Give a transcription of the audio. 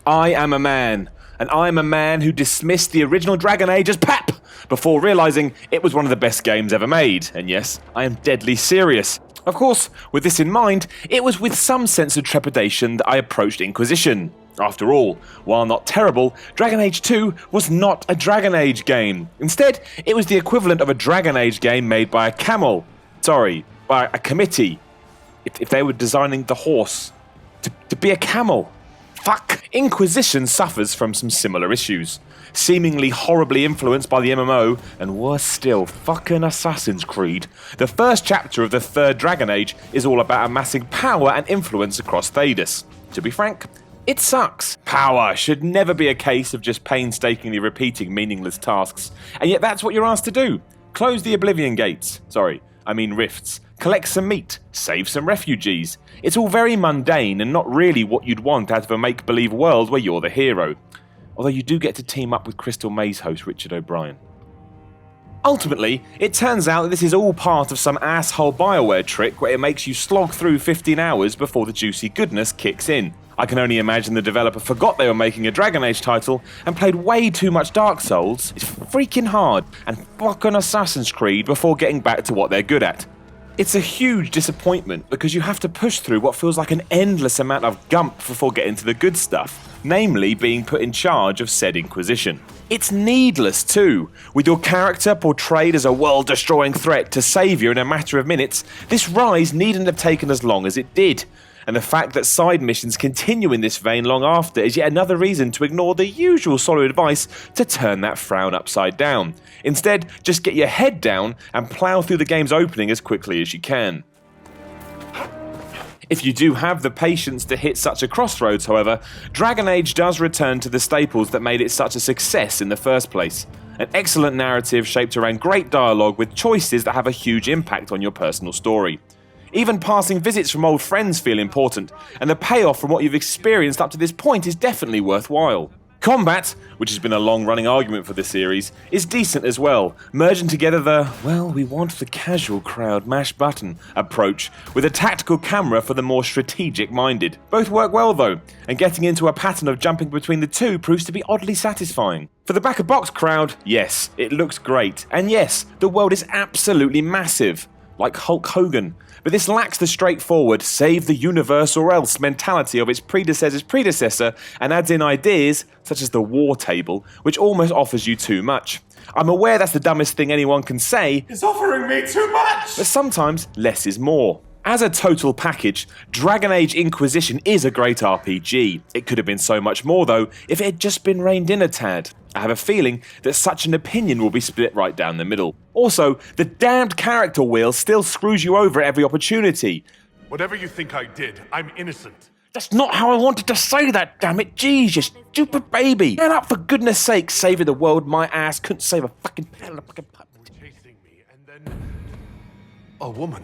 I am a man, and I am a man who dismissed the original Dragon Age as pap before realising it was one of the best games ever made, and yes, I am deadly serious. Of course, with this in mind, it was with some sense of trepidation that I approached Inquisition. After all, while not terrible, Dragon Age 2 was not a Dragon Age game. Instead, it was the equivalent of a Dragon Age game made by a camel. Sorry, by a committee. If they were designing the horse to be a camel. Fuck. Inquisition suffers from some similar issues. Seemingly horribly influenced by the MMO, and worse still, fucking Assassin's Creed. The first chapter of the third Dragon Age is all about amassing power and influence across Thedas. To be frank, it sucks. Power should never be a case of just painstakingly repeating meaningless tasks, and yet that's what you're asked to do. Close the Oblivion Gates. Sorry, I mean rifts. Collect some meat, save some refugees. It's all very mundane and not really what you'd want out of a make-believe world where you're the hero. Although you do get to team up with Crystal Maze host Richard O'Brien. Ultimately, it turns out that this is all part of some asshole BioWare trick where it makes you slog through 15 hours before the juicy goodness kicks in. I can only imagine the developer forgot they were making a Dragon Age title and played way too much Dark Souls, it's freaking hard, and fucking Assassin's Creed before getting back to what they're good at. It's a huge disappointment because you have to push through what feels like an endless amount of gump before getting to the good stuff, namely being put in charge of said Inquisition. It's needless too. With your character portrayed as a world-destroying threat to save you in a matter of minutes, this rise needn't have taken as long as it did. And the fact that side missions continue in this vein long after is yet another reason to ignore the usual solid advice to turn that frown upside down. Instead, just get your head down and plough through the game's opening as quickly as you can. If you do have the patience to hit such a crossroads, however, Dragon Age does return to the staples that made it such a success in the first place. An excellent narrative shaped around great dialogue with choices that have a huge impact on your personal story. Even passing visits from old friends feel important, and the payoff from what you've experienced up to this point is definitely worthwhile. Combat, which has been a long-running argument for this series, is decent as well, merging together the, well, we want the casual crowd mash button approach with a tactical camera for the more strategic-minded. Both work well though, and getting into a pattern of jumping between the two proves to be oddly satisfying. For the back-of-box crowd, yes, it looks great, and yes, the world is absolutely massive, like Hulk Hogan. But this lacks the straightforward save the universe or else mentality of its predecessor's predecessor and adds in ideas such as the war table, which almost offers you too much. I'm aware that's the dumbest thing anyone can say, it's offering me too much! But sometimes less is more. As a total package, Dragon Age Inquisition is a great RPG. It could have been so much more though if it had just been reined in a tad. I have a feeling that such an opinion will be split right down the middle. Also, the damned character wheel still screws you over at every opportunity. Whatever you think I did, I'm innocent. That's not how I wanted to say that, damn it. Jeez, you stupid baby. Get up for goodness sake, saving the world. My ass couldn't save a fucking pedal, a fucking pup. Chasing me and then a woman.